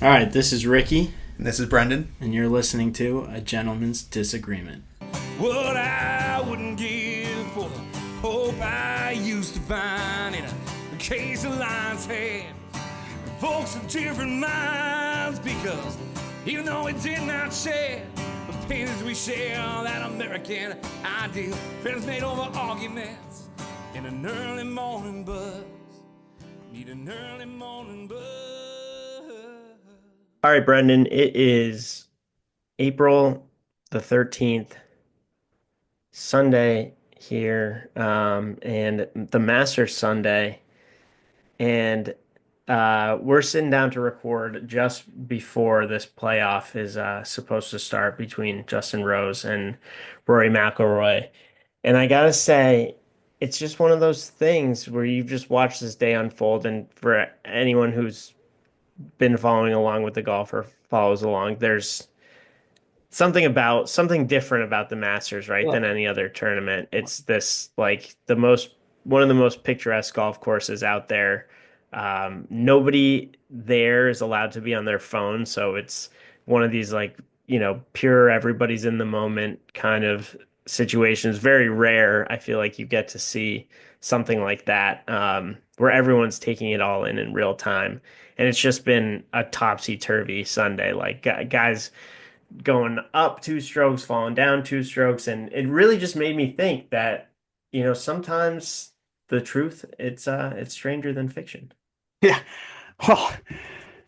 All right, this is Ricky, And this is Brendan. and you're listening to A Gentleman's Disagreement. What I wouldn't give for the hope I used to find in a case of lion's head. Folks of different minds, because even though we did not share the pains we share, that American ideal, friends made over arguments in an early morning buzz. Need an early morning buzz. All right, Brendan, it is April the 13th, Sunday here, and the Masters Sunday. And we're sitting down to record just before this playoff is supposed to start between Justin Rose and Rory McIlroy. And I gotta say, it's just one of those things where you just watch this day unfold. And for anyone who's been following along with the golfer follows along, there's something different about the Masters, right, than any other tournament. It's this like the most one of the most picturesque golf courses out there. Nobody there is allowed to be on their phone, so it's one of these like, pure everybody's in the moment kind of situations. Very rare. I feel like you get to see something like that, where everyone's taking it all in real time. And it's just been a topsy-turvy Sunday. Like guys going up two strokes, falling down two strokes, and it really just made me think that, sometimes the truth it's stranger than fiction. Yeah. Well,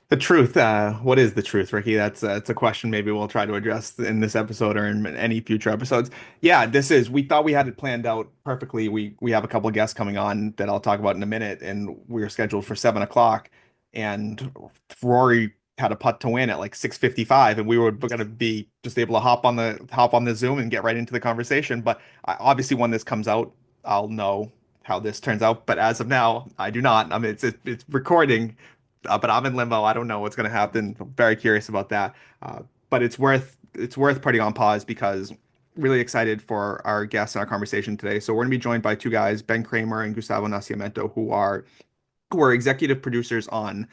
the truth. What is the truth, Ricky? That's a question maybe we'll try to address in this episode or in any future episodes. Yeah, this is. We thought we had it planned out perfectly. We have a couple of guests coming on that I'll talk about in a minute, and we were scheduled for 7 o'clock, and Rory had a putt to win at like 6:55, and we were going to be just able to hop on the Zoom and get right into the conversation. But obviously, when this comes out, I'll know how this turns out. But as of now, I do not. I mean, it's recording, but I'm in limbo. I don't know what's going to happen. I'm very curious about that. But it's worth putting on pause because really excited for our guests and our conversation today. So we're going to be joined by two guys, Ben Kramer and Gustavo Nascimento, who are executive producers on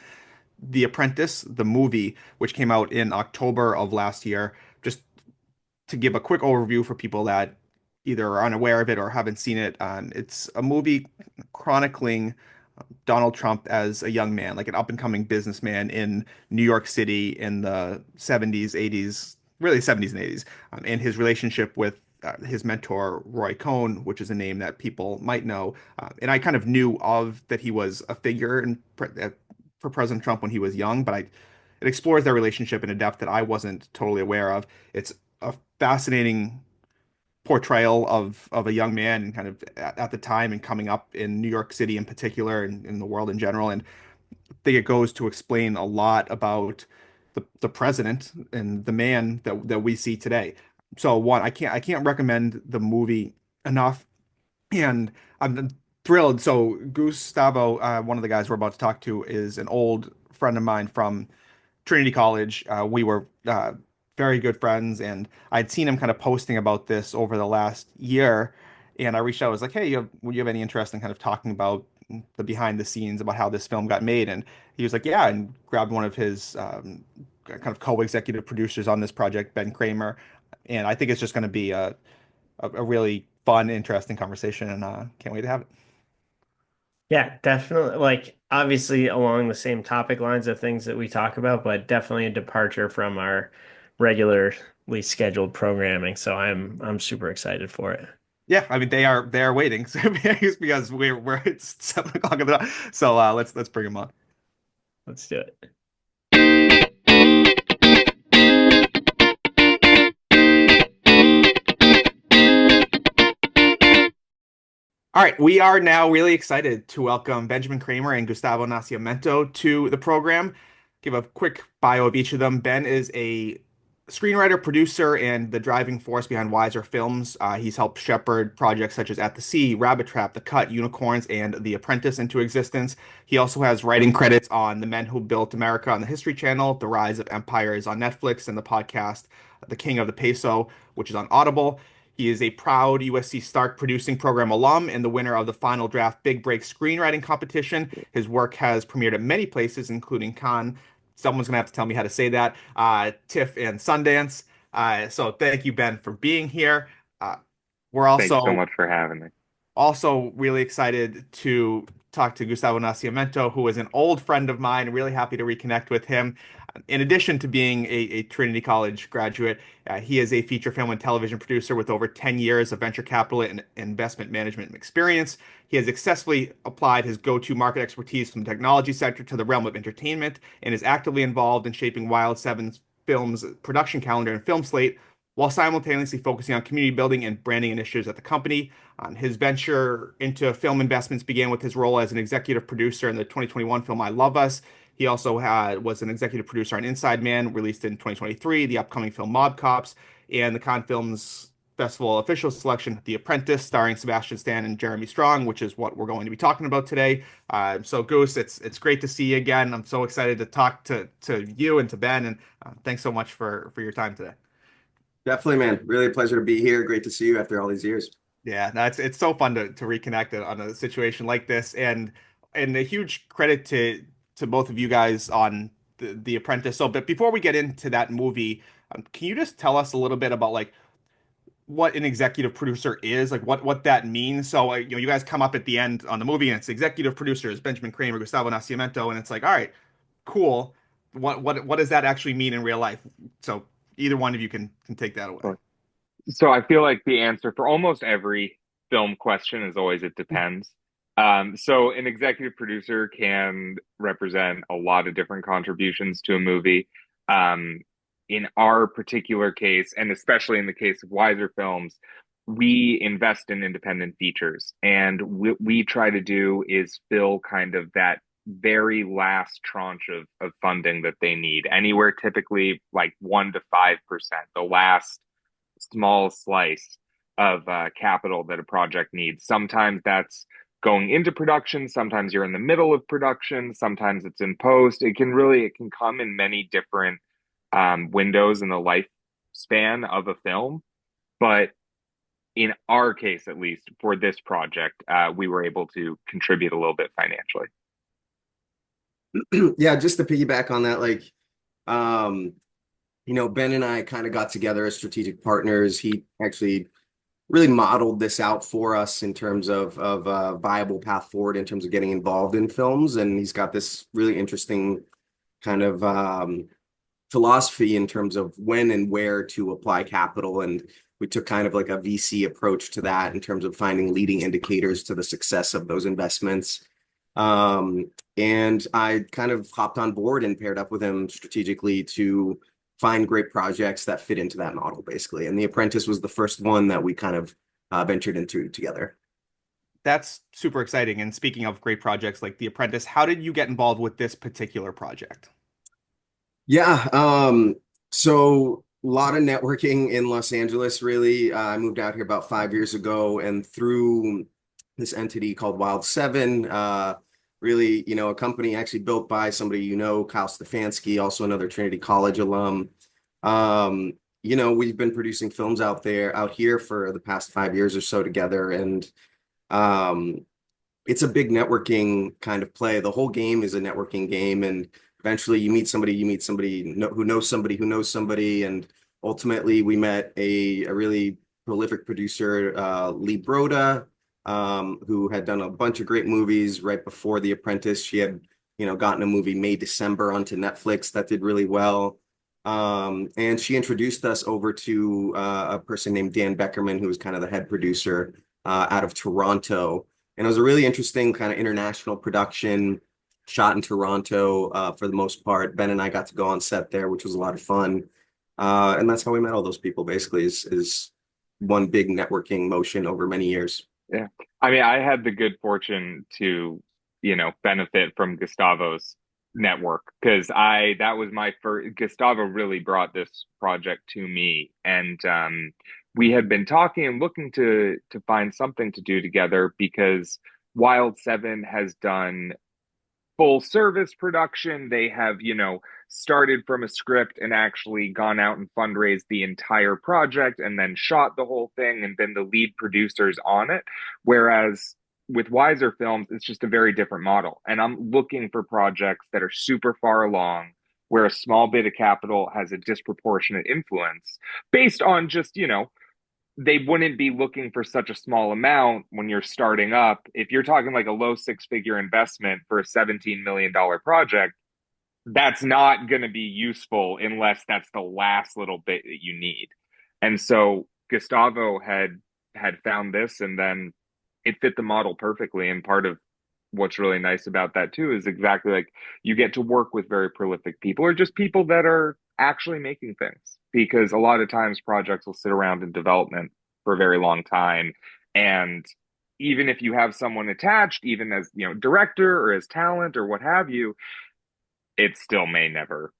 The Apprentice, the movie, which came out in October of last year. Just to give a quick overview for people that either are unaware of it or haven't seen it, it's a movie chronicling Donald Trump as a young man, like an up and coming businessman in New York City in the 70s, 80s, really 70s and 80s, and his relationship with his mentor, Roy Cohn, which is a name that people might know. And I kind of knew of that he was a figure for President Trump when he was young, but it explores their relationship in a depth that I wasn't totally aware of. It's a fascinating portrayal of a young man and kind of at the time and coming up in New York City in particular and in the world in general. And I think it goes to explain a lot about the president and the man that we see today. So one, I can't recommend the movie enough, and I'm thrilled. So Gustavo, one of the guys we're about to talk to, is an old friend of mine from Trinity College. We were very good friends, and I'd seen him kind of posting about this over the last year. And I reached out, I was like, "Hey, would you have any interest in kind of talking about the behind the scenes about how this film got made?" And he was like, "Yeah," and grabbed one of his kind of co-executive producers on this project, Ben Kramer. And I think it's just going to be a really fun, interesting conversation, and can't wait to have it. Yeah, definitely. Like, obviously, along the same topic lines of things that we talk about, but definitely a departure from our regularly scheduled programming. So I'm super excited for it. Yeah, I mean they are waiting so, because we're it's 7 o'clock at the night. So let's bring them on. Let's do it. All right, we are now really excited to welcome Benjamin Kramer and Gustavo Nascimento to the program. Give a quick bio of each of them. Ben is a screenwriter, producer, and the driving force behind Wiser Films. He's helped shepherd projects such as At the Sea, Rabbit Trap, The Cut, Unicorns, and The Apprentice into existence. He also has writing credits on The Men Who Built America on the History Channel, The Rise of Empires on Netflix, and the podcast The King of the Peso, which is on Audible. He is a proud USC Stark Producing Program alum and the winner of the Final Draft Big Break Screenwriting Competition. His work has premiered at many places, including Cannes, Someone's gonna have to tell me how to say that. TIFF and Sundance. So thank you, Ben, for being here. Uh, we're Thank you so also much for having me. also really excited to talk to Gustavo Nascimento, who is an old friend of mine. Really happy to reconnect with him. In addition to being a Trinity College graduate, he is a feature film and television producer with over 10 years of venture capital and investment management experience. He has successfully applied his go-to market expertise from the technology sector to the realm of entertainment and is actively involved in shaping Wild Seven's film's production calendar and film slate while simultaneously focusing on community building and branding initiatives at the company. His venture into film investments began with his role as an executive producer in the 2021 film I Love Us. He also was an executive producer on Inside Man, released in 2023, the upcoming film Mob Cops, and the Cannes Films Festival official selection, The Apprentice, starring Sebastian Stan and Jeremy Strong, which is what we're going to be talking about today. So, Goose, it's great to see you again. I'm so excited to talk to you and to Ben, and thanks so much for your time today. Definitely, man. Really a pleasure to be here. Great to see you after all these years. Yeah, that's it's so fun to reconnect on a situation like this, and a huge credit to both of you guys on the Apprentice. So, but before we get into that movie, can you just tell us a little bit about like what an executive producer is, like what that means? So, you guys come up at the end on the movie, and it's executive producers Benjamin Kramer, Gustavo Nascimento, and it's like, all right, cool. What does that actually mean in real life? So, either one of you can take that away. So I feel like the answer for almost every film question is always it depends. So an executive producer can represent a lot of different contributions to a movie. Um, in our particular case, and especially in the case of Wiser Films, we invest in independent features, and what we try to do is fill kind of that very last tranche of funding that they need, anywhere typically like 1 to 5%, the last small slice of capital that a project needs. Sometimes that's going into production. Sometimes you're in the middle of production. Sometimes it's in post. It can come in many different windows in the lifespan of a film. But in our case, at least for this project, we were able to contribute a little bit financially. Yeah, just to piggyback on that, like, Ben and I kind of got together as strategic partners. He actually really modeled this out for us in terms of a viable path forward in terms of getting involved in films. And he's got this really interesting kind of philosophy in terms of when and where to apply capital. And we took kind of like a VC approach to that in terms of finding leading indicators to the success of those investments. And I kind of hopped on board and paired up with him strategically to find great projects that fit into that model, basically. And The Apprentice was the first one that we kind of ventured into together. That's super exciting. And speaking of great projects like The Apprentice, how did you get involved with this particular project? Yeah, so a lot of networking in Los Angeles, really. I moved out here about 5 years ago, and through this entity called Wild Seven, really, a company actually built by somebody, Kyle Stefanski, also another Trinity College alum. We've been producing films out here for the past 5 years or so together, and it's a big networking kind of play. The whole game is a networking game, and eventually you meet somebody who knows somebody who knows somebody, and ultimately we met a really prolific producer, Lee Broda, who had done a bunch of great movies right before The Apprentice. She had, gotten a movie May December onto Netflix that did really well. And she introduced us over to a person named Dan Beckerman, who was kind of the head producer out of Toronto. And it was a really interesting kind of international production, shot in Toronto for the most part. Ben and I got to go on set there, which was a lot of fun. And that's how we met all those people, basically, is one big networking motion over many years. Yeah. I mean, I had the good fortune to, benefit from Gustavo's network because that was my first. Gustavo really brought this project to me, and we had been talking and looking to find something to do together because Wild Seven has done full service production. They have, started from a script and actually gone out and fundraised the entire project and then shot the whole thing and been the lead producers on it. Whereas with Wiser Films, it's just a very different model. And I'm looking for projects that are super far along, where a small bit of capital has a disproportionate influence based on just, they wouldn't be looking for such a small amount when you're starting up. If you're talking like a low six-figure investment for a $17 million project, that's not going to be useful unless that's the last little bit that you need. And so Gustavo had found this, and then it fit the model perfectly. And part of what's really nice about that too is exactly like you get to work with very prolific people, or just people that are actually making things, because a lot of times projects will sit around in development for a very long time, and even if you have someone attached, even as director or as talent or what have you, it still may never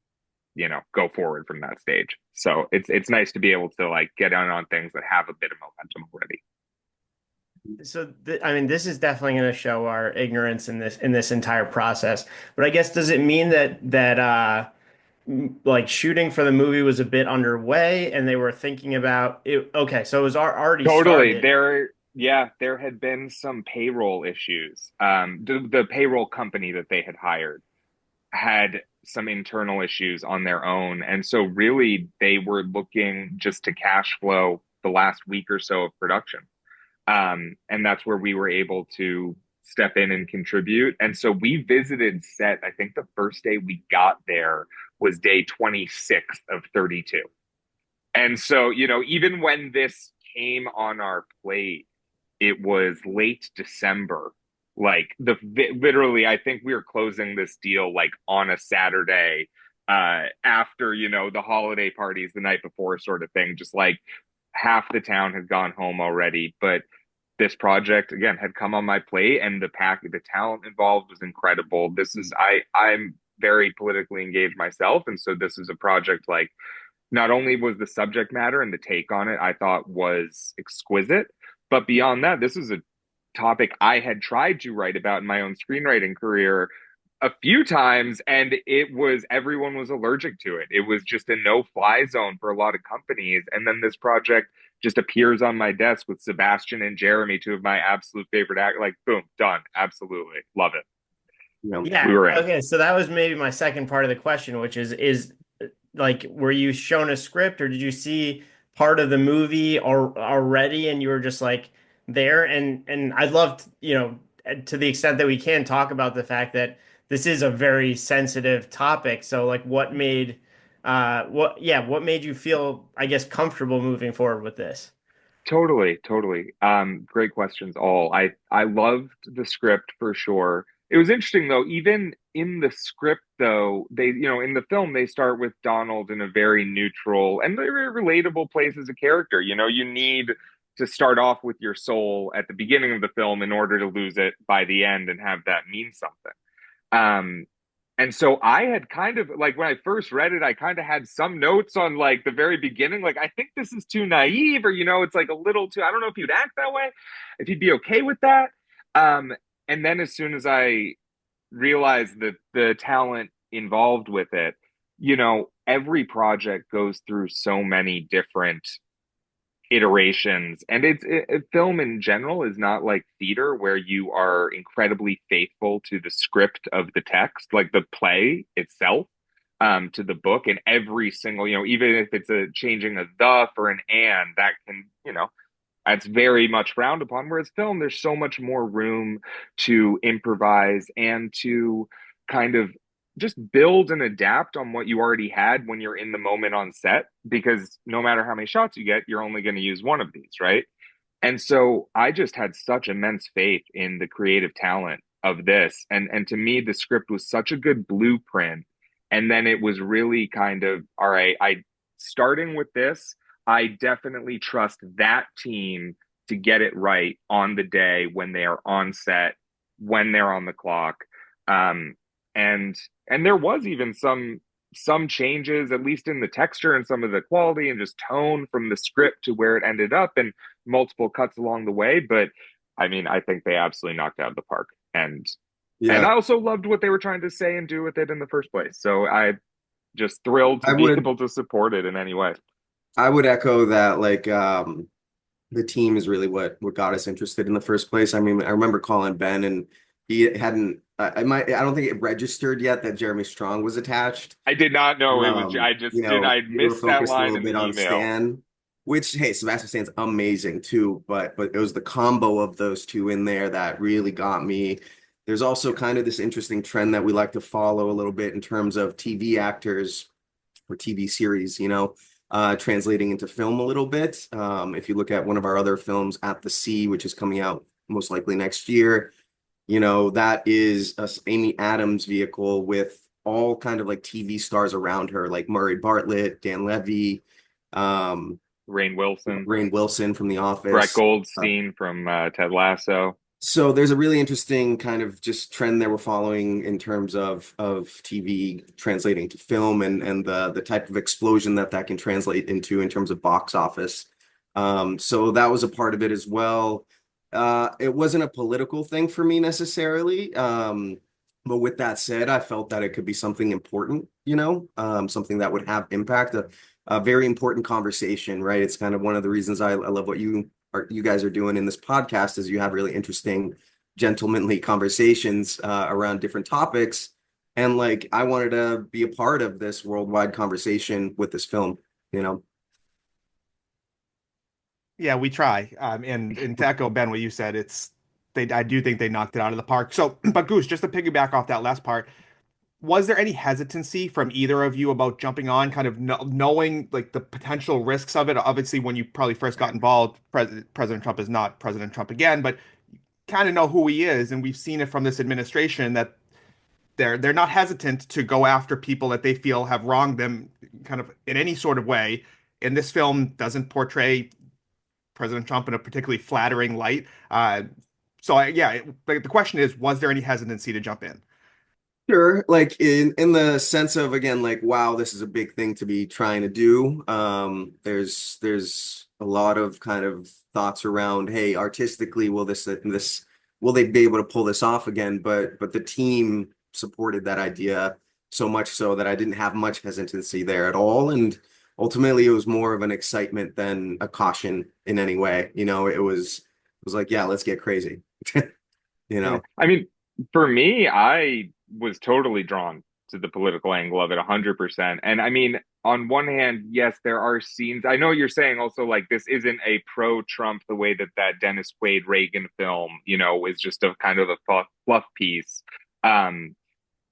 go forward from that stage. So it's nice to be able to like get on things that have a bit of momentum already. So I mean, this is definitely going to show our ignorance in this entire process. But I guess, does it mean that like shooting for the movie was a bit underway and they were thinking about it? Okay, so it was already Totally. started. There had been some payroll issues. The payroll company that they had hired had some internal issues on their own. And so really they were looking just to cash flow the last week or so of production. And that's where we were able to step in and contribute. And so we visited set, I think the first day we got there was day 26 of 32. And so, even when this came on our plate, it was late December. Like literally, I think we were closing this deal like on a Saturday, after, the holiday parties the night before, sort of thing. Just like half the town had gone home already. But this project again had come on my plate, and the talent involved was incredible. I'm very politically engaged myself. And so this is a project like, not only was the subject matter and the take on it, I thought was exquisite, but beyond that, this is a topic I had tried to write about in my own screenwriting career a few times, and everyone was allergic to it. It was just a no-fly zone for a lot of companies. And then this project just appears on my desk with Sebastian and Jeremy, two of my absolute favorite actors. Like, boom, done. Absolutely. Love it. Yeah. We were in. Okay, so that was maybe my second part of the question, which is like, were you shown a script, or did you see part of the movie already and you were just like there? And I'd love to, to the extent that we can, talk about the fact that this is a very sensitive topic. So like, what made you feel, I guess, comfortable moving forward with this? Totally, totally. Great questions all. I loved the script for sure. It was interesting though, even in the script though, they, in the film, they start with Donald in a very neutral and very relatable place as a character. You need to start off with your soul at the beginning of the film in order to lose it by the end and have that mean something. Um, and so I had kind of like, when I first read it, I kind of had some notes on like the very beginning. Like, I think this is too naive, or, it's like a little too, I don't know if you'd act that way, if you'd be okay with that. And then as soon as I realized that the talent involved with it, every project goes through so many different iterations, and film in general is not like theater where you are incredibly faithful to the script of the text, like the play itself, to the book, and every single, even if it's a changing a the for an and, that can, that's very much frowned upon. Whereas film, there's so much more room to improvise and to kind of just build and adapt on what you already had when you're in the moment on set, because no matter how many shots you get, you're only going to use one of these, right? And so I just had such immense faith in the creative talent of this. And to me, the script was such a good blueprint. And then it was really kind of, all right, starting with this, I definitely trust that team to get it right on the day when they are on set, when they're on the clock. And there was even some changes, at least in the texture and some of the quality and just tone from the script to where it ended up, and multiple cuts along the way. But I mean, I think they absolutely knocked out of the park. And I also loved what they were trying to say and do with it in the first place. So I just thrilled to be able to support it in any way. I would echo that. Like, the team is really what got us interested in the first place. I mean, I remember calling Ben, and he hadn't I don't think it registered yet that Jeremy Strong was attached. I did not know it was. I just did. I We were missed that focused a line little in bit the on email. Stan, which, hey, Sebastian Stan's amazing too, but it was the combo of those two in there that really got me. There's also kind of this interesting trend that we like to follow a little bit in terms of TV actors or TV series, translating into film a little bit. If you look at one of our other films, At the Sea, which is coming out most likely next year, that is Amy Adams' vehicle with all kind of like TV stars around her, like Murray Bartlett, Dan Levy, um, Rainn Wilson, from The Brett Office. Goldstein from Ted Lasso. So there's a really interesting kind of just trend that we're following in terms of TV translating to film and the type of explosion that can translate into in terms of box office. So that was a part of it as well. It wasn't a political thing for me necessarily. But with that said, I felt that it could be something important, something that would have impact, a very important conversation, right? It's kind of one of the reasons I love what you guys are doing in this podcast is you have really interesting, gentlemanly conversations around different topics. And like, I wanted to be a part of this worldwide conversation with this film, you know? Yeah, we try. And to echo Ben, what you said, I do think they knocked it out of the park. So, but Goose, just to piggyback off that last part, was there any hesitancy from either of you about jumping on, kind of knowing like the potential risks of it? Obviously, when you probably first got involved, President Trump is not President Trump again, but kind of know who he is, and we've seen it from this administration that they're not hesitant to go after people that they feel have wronged them, kind of in any sort of way. And this film doesn't portray President Trump in a particularly flattering light. The question is, was there any hesitancy to jump in? Sure, like in the sense of again, like wow, this is a big thing to be trying to do. There's a lot of kind of thoughts around, hey, artistically, will they be able to pull this off again? But the team supported that idea so much so that I didn't have much hesitancy there at all, and ultimately it was more of an excitement than a caution in any way. It was like, yeah, let's get crazy. You Yeah. know. I mean, for me, I was totally drawn to the political angle of it 100%. And I mean, on one hand, yes, there are scenes. I know what you're saying also, like, this isn't a pro-Trump the way that Dennis Quaid Reagan film, is just a kind of a fluff piece. Um,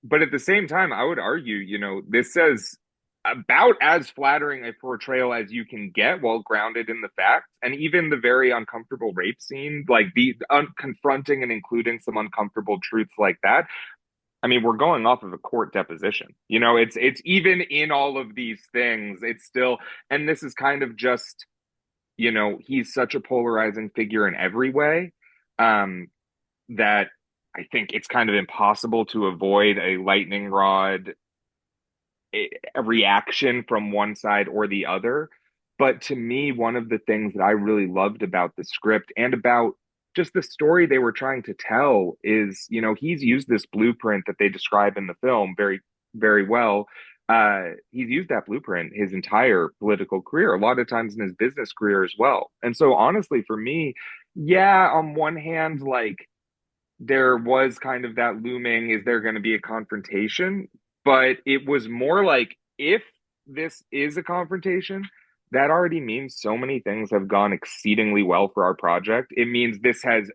but at the same time, I would argue, this says about as flattering a portrayal as you can get while grounded in the facts. And even the very uncomfortable rape scene, like the confronting and including some uncomfortable truths like that. I mean, we're going off of a court deposition. It's even in all of these things, it's still, and this is kind of just, he's such a polarizing figure in every way, that I think it's kind of impossible to avoid a lightning rod a reaction from one side or the other. But to me, one of the things that I really loved about the script and about just the story they were trying to tell is, he's used this blueprint that they describe in the film very, very well. He's used that blueprint his entire political career, a lot of times in his business career as well. And so, honestly, for me, yeah, on one hand, like, there was kind of that looming, is there going to be a confrontation? But it was more like, if this is a confrontation, that already means so many things have gone exceedingly well for our project. It means this has,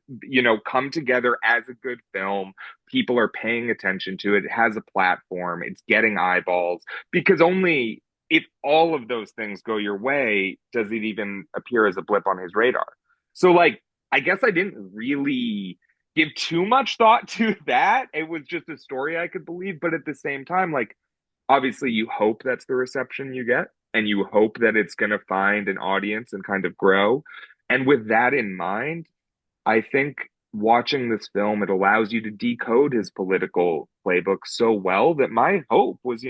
come together as a good film. People are paying attention to it. It has a platform. It's getting eyeballs, because only if all of those things go your way does it even appear as a blip on his radar. So, like, I guess I didn't really give too much thought to that. It was just a story I could believe. But at the same time, like, obviously you hope that's the reception you get, and you hope that it's going to find an audience and kind of grow. And with that in mind, I think watching this film, it allows you to decode his political playbook so well that my hope was,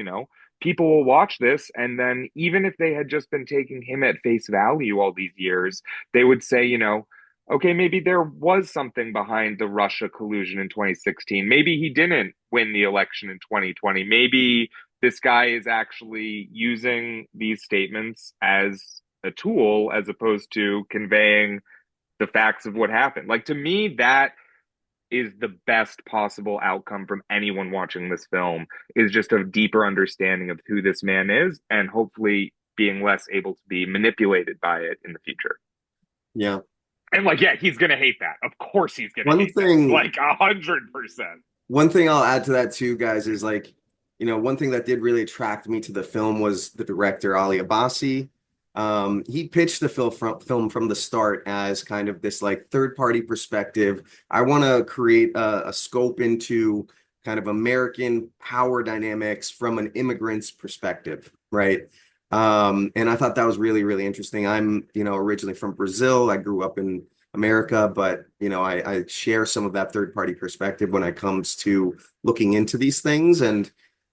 people will watch this, and then even if they had just been taking him at face value all these years, they would say, okay, maybe there was something behind the Russia collusion in 2016. Maybe he didn't win the election in 2020. Maybe this guy is actually using these statements as a tool as opposed to conveying the facts of what happened. Like, to me, that is the best possible outcome from anyone watching this film, is just a deeper understanding of who this man is, and hopefully being less able to be manipulated by it in the future. Yeah. And like, yeah, he's gonna hate that. Of course he's gonna One hate that. thing, Like 100%. one thing I'll add to that too, guys, is like, one thing that did really attract me to the film was the director, Ali Abbasi. He pitched the film from the start as kind of this like third party perspective. I want to create a scope into kind of American power dynamics from an immigrant's perspective, right? And I thought that was really, really interesting. I'm, originally from Brazil. I grew up in America, but I share some of that third party perspective when it comes to looking into these things. And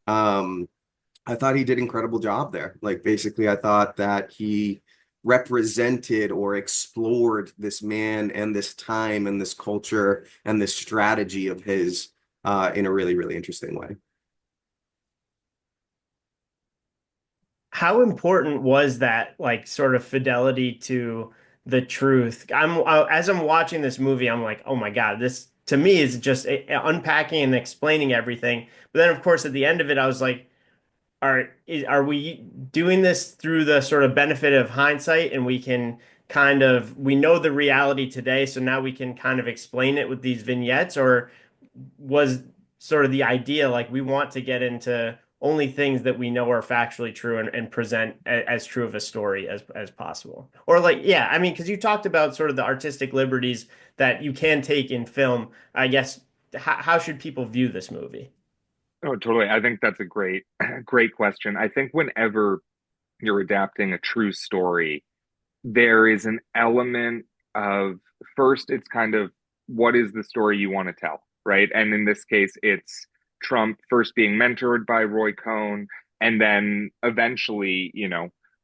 I thought he did an incredible job there. Like basically, I thought that he represented or explored this man and this time and this culture and this strategy of his in a really, really interesting way. How important was that, like, sort of fidelity to the truth? As I'm watching this movie, I'm like, oh my God, this to me is just unpacking and explaining everything. But then, of course, at the end of it, I was like, are we doing this through the sort of benefit of hindsight, and we can we know the reality today, so now we can kind of explain it with these vignettes, or was sort of the idea like we want to get into only things that we know are factually true, and present as true of a story as possible? Or like, yeah, I mean, because you talked about sort of the artistic liberties that you can take in film. I guess how should people view this movie? Oh, totally. I think that's a great, great question. I think whenever you're adapting a true story, there is an element of first, it's kind of what is the story you want to tell, right? And in this case, it's Trump first being mentored by Roy Cohn, and then eventually,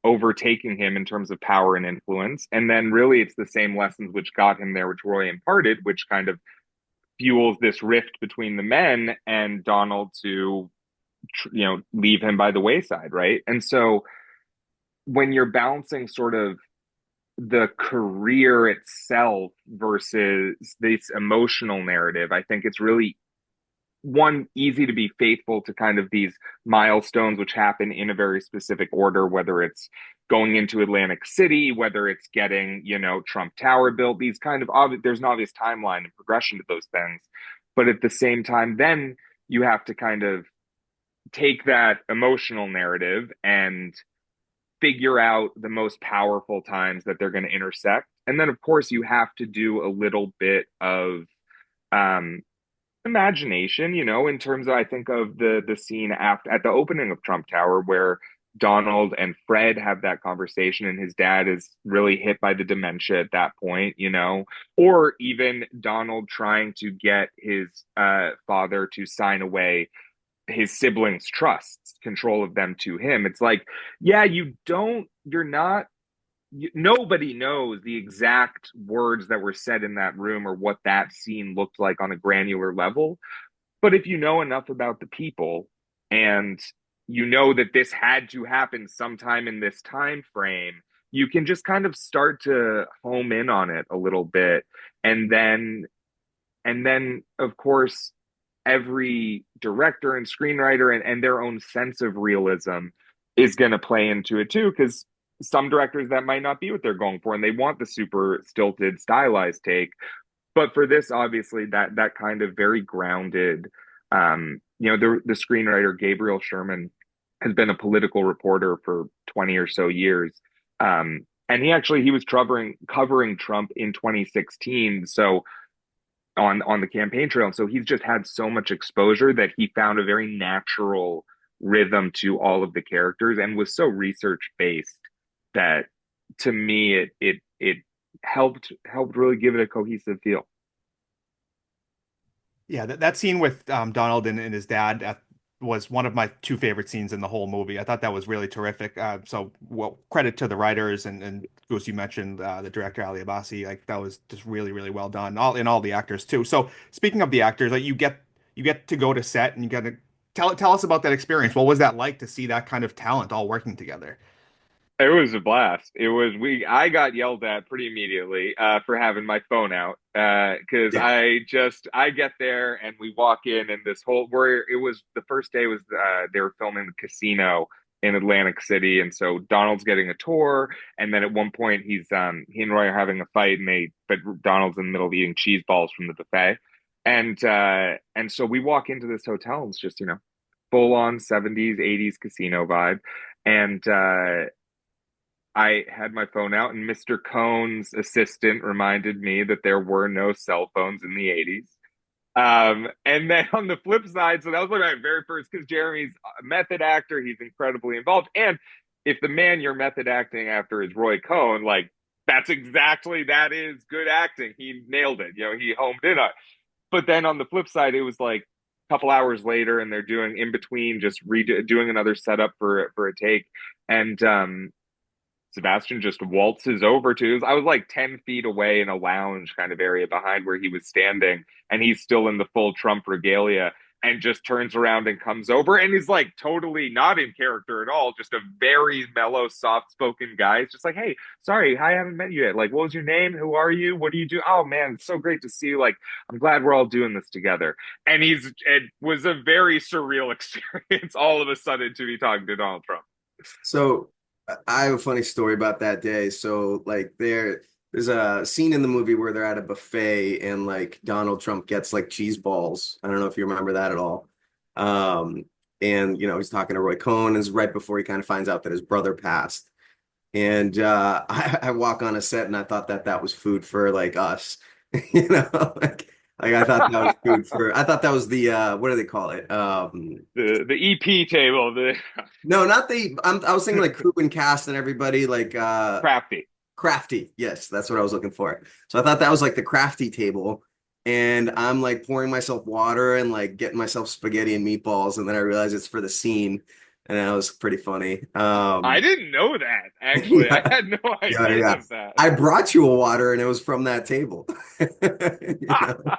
overtaking him in terms of power and influence. And then really, it's the same lessons which got him there, which Roy imparted, which kind of fuels this rift between the men and Donald to, leave him by the wayside, right? And so when you're balancing sort of the career itself versus this emotional narrative, I think it's really one easy to be faithful to kind of these milestones which happen in a very specific order, whether it's going into Atlantic City, whether it's getting, Trump Tower built, these kind of there's an obvious timeline and progression to those things. But at the same time, then you have to kind of take that emotional narrative and figure out the most powerful times that they're going to intersect. And then, of course, you have to do a little bit of um, imagination, in terms of, I think of the scene after at the opening of Trump Tower where Donald and Fred have that conversation, and his dad is really hit by the dementia at that point, or even Donald trying to get his father to sign away his siblings' trusts, control of them to him. It's like, yeah, you're not, nobody knows the exact words that were said in that room or what that scene looked like on a granular level. But if you know enough about the people, and you know that this had to happen sometime in this time frame, you can just kind of start to home in on it a little bit. And then of course, every director and screenwriter and their own sense of realism is going to play into it too, because some directors, that might not be what they're going for, and they want the super stilted stylized take. But for this, obviously, that kind of very grounded, the screenwriter Gabriel Sherman has been a political reporter for 20 or so years. And he was covering Trump in 2016. So on the campaign trail. And so he's just had so much exposure that he found a very natural rhythm to all of the characters, and was so research based that, to me, it helped really give it a cohesive feel. Yeah, that scene with Donald and his dad was one of my two favorite scenes in the whole movie. I thought that was really terrific. So, well, credit to the writers and Goose, you mentioned the director Ali Abbasi. Like that was just really, really well done. All the actors too. So, speaking of the actors, like you get to go to set and you got to tell us about that experience. What was that like to see that kind of talent all working together? It was a blast. I got yelled at pretty immediately for having my phone out because Yeah. I get there and we walk in and this whole where it was the first day was they were filming the casino in Atlantic City, and so Donald's getting a tour, and then at one point he and Roy are having a fight, and but Donald's in the middle of eating cheese balls from the buffet, and so we walk into this hotel and it's just full on 70s 80s casino vibe, and I had my phone out, and Mr. Cohn's assistant reminded me that there were no cell phones in the 80s. And then on the flip side, so that was like my very first, because Jeremy's a method actor, he's incredibly involved. And if the man you're method acting after is Roy Cohn, like that is good acting. He nailed it. He homed in on it. But then on the flip side, it was like a couple hours later, and they're doing in between just doing another setup for a take. And Sebastian just waltzes over to. I was like 10 feet away in a lounge kind of area behind where he was standing, and he's still in the full Trump regalia, and just turns around and comes over, and he's like totally not in character at all, just a very mellow, soft-spoken guy. It's just like, hey, sorry, I haven't met you yet. Like, what was your name? Who are you? What do you do? Oh man, it's so great to see you. Like, I'm glad we're all doing this together. And it was a very surreal experience all of a sudden to be talking to Donald Trump. So I have a funny story about that day. So like there's a scene in the movie where they're at a buffet and like Donald Trump gets like cheese balls. I don't know if you remember that at all. Um, and he's talking to Roy Cohn, is right before he kind of finds out that his brother passed. And I walk on a set and I thought that was food for like us, like I thought that was food for. I thought that was the what do they call it? The EP table, the No, not the. I was thinking like crew and cast and everybody like crafty. crafty. Yes, that's what I was looking for. So I thought that was like the crafty table, and I'm like pouring myself water and like getting myself spaghetti and meatballs, and then I realized it's for the scene, and that was pretty funny. I didn't know that, actually. I Yeah, had no yeah, idea yeah. of that. I brought you a water, and it was from that table. You know?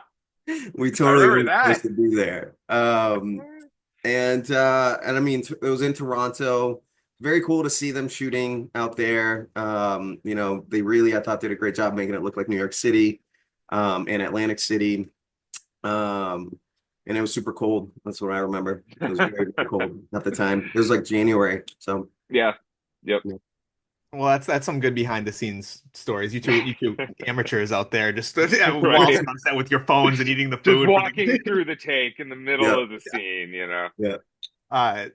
We I totally remember were supposed that. to be there. And I mean, it was in Toronto. Very cool to see them shooting out there. They really, I thought, did a great job making it look like New York City, and Atlantic City. And it was super cold. That's what I remember. It was very, very cold at the time. It was like January. So Yeah. Yep. yeah. Well, that's some good behind the scenes stories. You two amateurs out there just Right. waltzing on set with your phones and eating the Just food. walking through the take in the middle Yeah. of the scene. Yeah.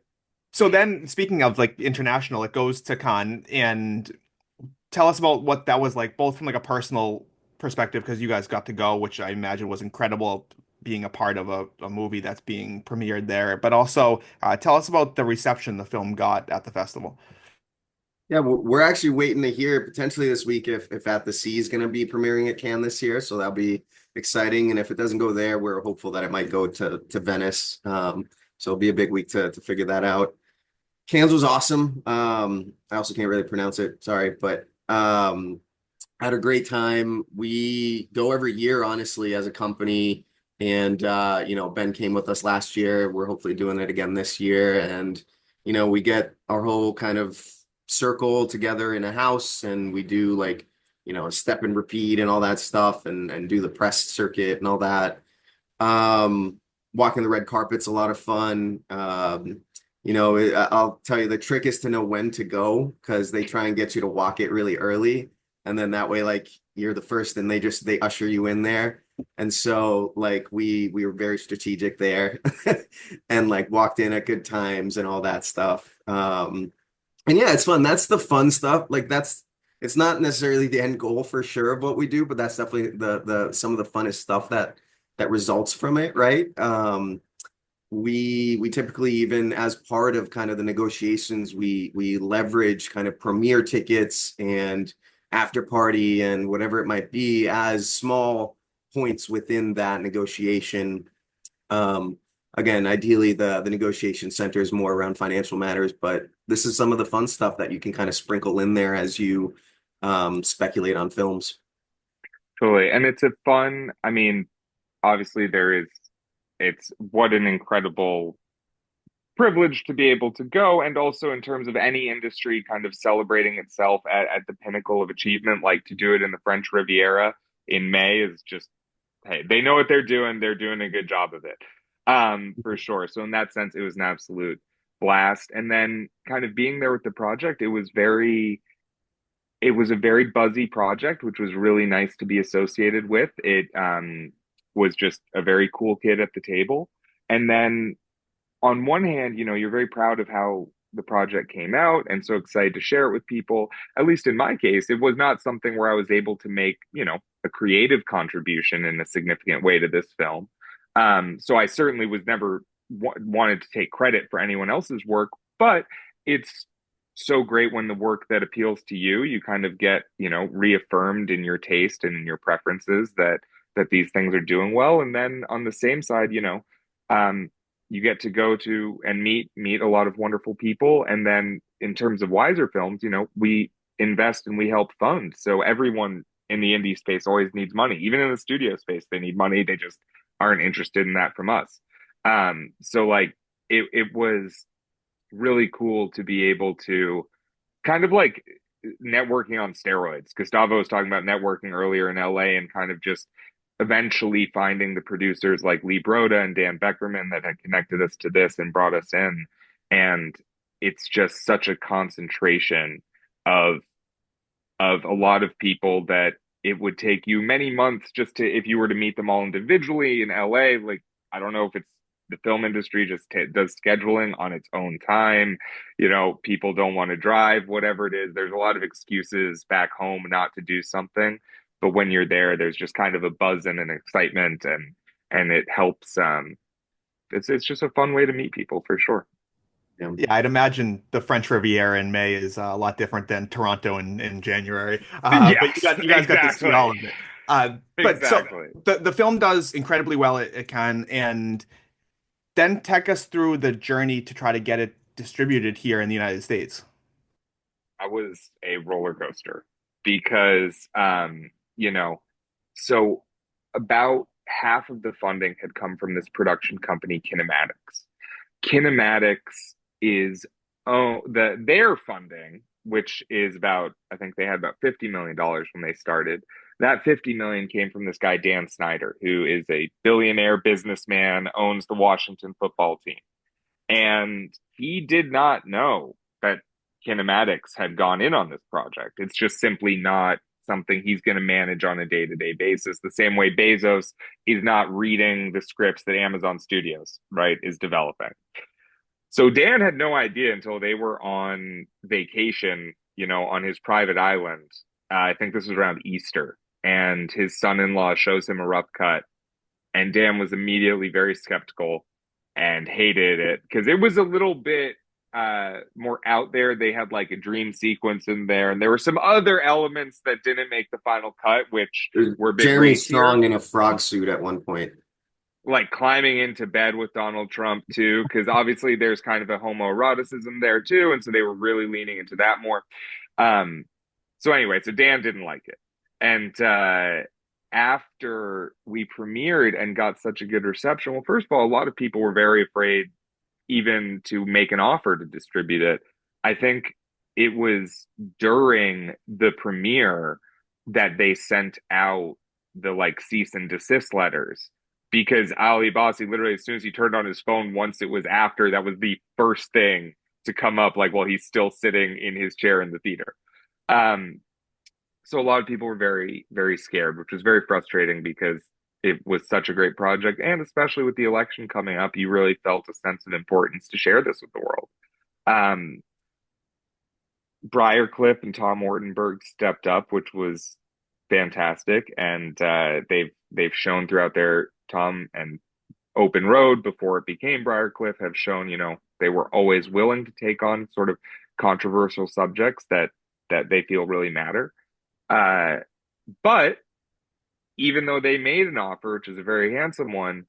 So then, speaking of like international, it goes to Cannes, and tell us about what that was like, both from like a personal perspective, because you guys got to go, which I imagine was incredible, being a part of a movie that's being premiered there, but also tell us about the reception the film got at the festival. Yeah, we're actually waiting to hear potentially this week if At the Sea is going to be premiering at Cannes this year. So that'll be exciting. And if it doesn't go there, we're hopeful that it might go to Venice. So it'll be a big week to figure that out. Cannes was awesome. I also can't really pronounce it. Sorry, but I had a great time. We go every year, honestly, as a company. And Ben came with us last year. We're hopefully doing it again this year. And we get our whole kind of circle together in a house, and we do like a step and repeat and all that stuff, and do the press circuit and all that. Walking the red carpet's a lot of fun. I'll tell you, the trick is to know when to go, because they try and get you to walk it really early, and then that way like you're the first and they usher you in there. And so like we were very strategic there and like walked in at good times and all that stuff. And yeah, it's fun. That's the fun stuff. Like it's not necessarily the end goal for sure of what we do, but that's definitely the some of the funnest stuff that results from it, right? We typically, even as part of kind of the negotiations, we leverage kind of premiere tickets and after party and whatever it might be as small points within that negotiation. Again, ideally, the negotiation centers more around financial matters, but this is some of the fun stuff that you can kind of sprinkle in there as you speculate on films. Totally. And it's a fun, I mean, obviously it's what an incredible privileged to be able to go. And also in terms of any industry kind of celebrating itself at the pinnacle of achievement, like to do it in the French Riviera in May is just, hey, they know what they're doing. They're doing a good job of it, for sure. So in that sense, it was an absolute blast. And then kind of being there with the project, it was a very buzzy project, which was really nice to be associated with. It was just a very cool kid at the table. And then on one hand, you're very proud of how the project came out and so excited to share it with people. At least in my case, it was not something where I was able to make, a creative contribution in a significant way to this film. So I certainly was never wanted to take credit for anyone else's work, but it's so great when the work that appeals to you kind of get, reaffirmed in your taste and in your preferences that these things are doing well. And then on the same side, you get to go to and meet a lot of wonderful people. And then in terms of Wiser Films, we invest and we help fund. So everyone in the indie space always needs money. Even in the studio space, they need money. They just aren't interested in that from us. So like it was really cool to be able to kind of like networking on steroids. Gustavo was talking about networking earlier in LA and kind of just eventually finding the producers like Lee Broda and Dan Beckerman that had connected us to this and brought us in. And it's just such a concentration of a lot of people that it would take you many months just to, if you were to meet them all individually in LA. Like, I don't know if it's the film industry just does scheduling on its own time. People don't want to drive, whatever it is. There's a lot of excuses back home not to do something. But when you're there, there's just kind of a buzz and an excitement, and it helps. It's just a fun way to meet people for sure. Yeah, I'd imagine the French Riviera in May is a lot different than Toronto in January. Yes, but you guys got to see all of it. But exactly. So the film does incredibly well. It can, and then take us through the journey to try to get it distributed here in the United States. That was a roller coaster because, so about half of the funding had come from this production company, Kinematics. Kinematics is their funding, which is about, I think they had about $50 million when they started. That 50 million came from this guy, Dan Snyder, who is a billionaire businessman, owns the Washington football team. And he did not know that Kinematics had gone in on this project. It's just simply not something he's going to manage on a day-to-day basis. The same way Bezos is not reading the scripts that Amazon Studios, right, is developing. So Dan had no idea until they were on vacation, on his private island. I think this was around Easter. And his son-in-law shows him a rough cut. And Dan was immediately very skeptical and hated it because it was a little bit more out there. They had like a dream sequence in there, and there were some other elements that didn't make the final cut, which were a bit Jeremy racier. Strong in a frog suit at one point. Like climbing into bed with Donald Trump too, because obviously there's kind of a homoeroticism there too, and so they were really leaning into that more. So anyway, so Dan didn't like it, and after we premiered and got such a good reception, well, first of all, a lot of people were very afraid even to make an offer to distribute it. I think it was during the premiere that they sent out the like cease and desist letters, because Ali Bassi, literally as soon as he turned on his phone, once it was after, that was the first thing to come up, like while he's still sitting in his chair in the theater. So a lot of people were very, very scared, which was very frustrating because it was such a great project. And especially with the election coming up, you really felt a sense of importance to share this with the world. Briarcliff and Tom Ortenberg stepped up, which was fantastic. And they've shown throughout their Tom and Open Road, before it became Briarcliff, have shown, they were always willing to take on sort of controversial subjects that they feel really matter. But even though they made an offer, which is a very handsome one,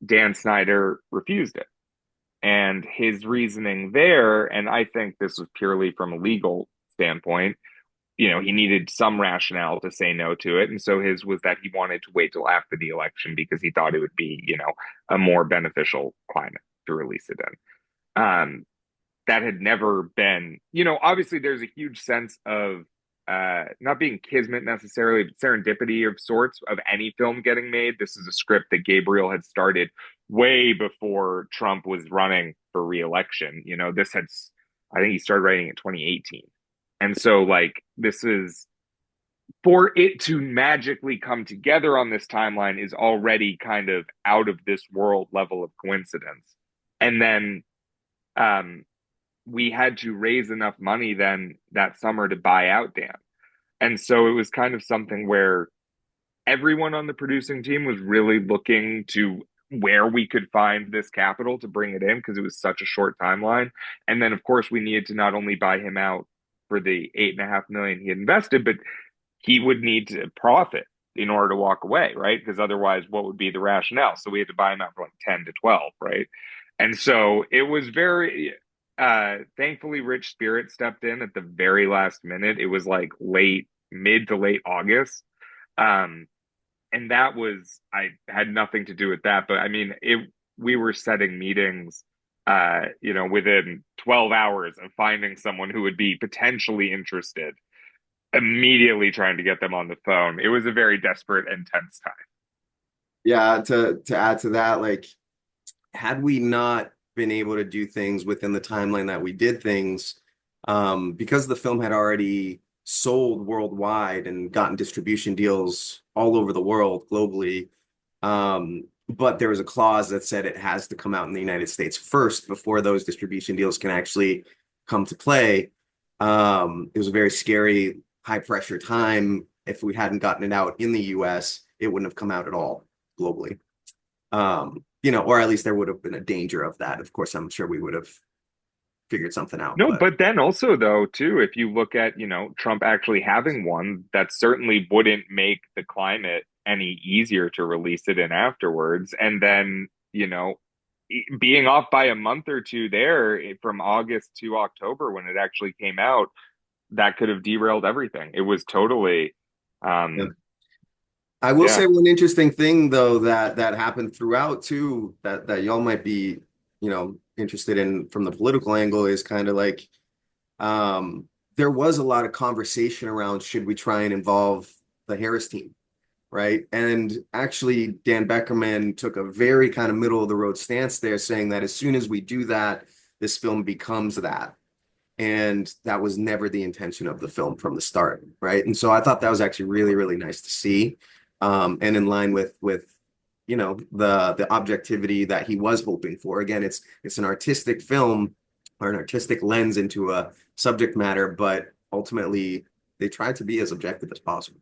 Dan Snyder refused it. And his reasoning there, and I think this was purely from a legal standpoint, he needed some rationale to say no to it. And so his was that he wanted to wait till after the election because he thought it would be, a more beneficial climate to release it in. Um, that had never been, you know, obviously there's a huge sense of not being kismet necessarily, but serendipity of sorts of any film getting made. This is a script that Gabriel had started way before Trump was running for re-election. You know, this had, I think he started writing in 2018. And so, like, this is for it to magically come together on this timeline is already kind of out of this world level of coincidence. And then um, we had to raise enough money then that summer to buy out Dan. And so it was kind of something where everyone on the producing team was really looking to where we could find this capital to bring it in because it was such a short timeline. And then, of course, we needed to not only buy him out for the 8.5 million he had invested, but he would need to profit in order to walk away, right? Because otherwise, what would be the rationale? So we had to buy him out for like 10 to 12, right? And so it was very, thankfully, Rich Spirit stepped in at the very last minute. It was like mid to late August. Um, and that was, I had nothing to do with that. But I mean, we were setting meetings, you know, within 12 hours of finding someone who would be potentially interested, immediately trying to get them on the phone. It was a very desperate and tense time. Yeah, to add to that, like had we not been able to do things within the timeline that we did things, because the film had already sold worldwide and gotten distribution deals all over the world globally, but there was a clause that said it has to come out in the United States first before those distribution deals can actually come to play. It was a very scary, high pressure time. If we hadn't gotten it out in the US, it wouldn't have come out at all globally. You know, or at least there would have been a danger of that. Of course, I'm sure we would have figured something out. No, but then also though, too, if you look at, you know, Trump actually having one, that certainly wouldn't make the climate any easier to release it in afterwards. And then, you know, being off by a month or two there from August to October when it actually came out, that could have derailed everything. It was totally, Yeah. um, I will yeah. say one interesting thing though that happened throughout too that y'all might be, you know, interested in from the political angle is kind of like there was a lot of conversation around should we try and involve the Harris team, right? And actually, Dan Beckerman took a very kind of middle of the road stance there, saying that as soon as we do that, this film becomes that. And that was never the intention of the film from the start, right? And so I thought that was actually really, really nice to see, and in line with you know the objectivity that he was hoping for. Again, it's an artistic film or an artistic lens into a subject matter, but ultimately they tried to be as objective as possible.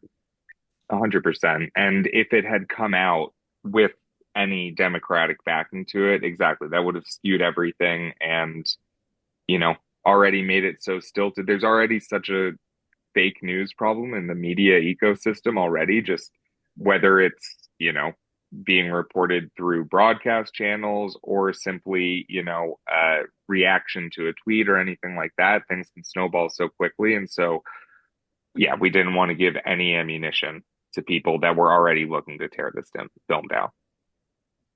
100%. And if it had come out with any Democratic backing to it, exactly, that would have skewed everything and, you know, already made it so stilted. There's already such a fake news problem in the media ecosystem already, just whether it's, you know, being reported through broadcast channels or simply, you know, reaction to a tweet or anything like that. Things can snowball so quickly. And so, yeah, we didn't want to give any ammunition to people that were already looking to tear this film down.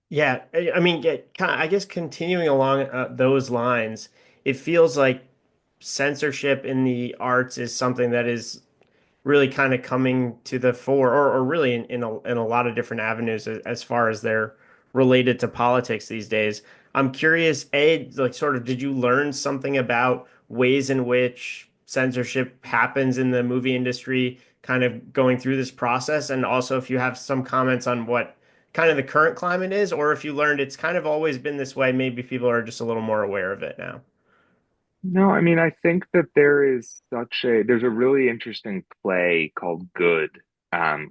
Yeah, I mean, I guess continuing along those lines, it feels like censorship in the arts is something that is really kind of coming to the fore, or really in a lot of different avenues as far as they're related to politics these days. I'm curious, like sort of, did you learn something about ways in which censorship happens in the movie industry, kind of going through this process? And also, if you have some comments on what kind of the current climate is, or if you learned it's kind of always been this way, maybe people are just a little more aware of it now. No, I mean, I think that there's a really interesting play called Good,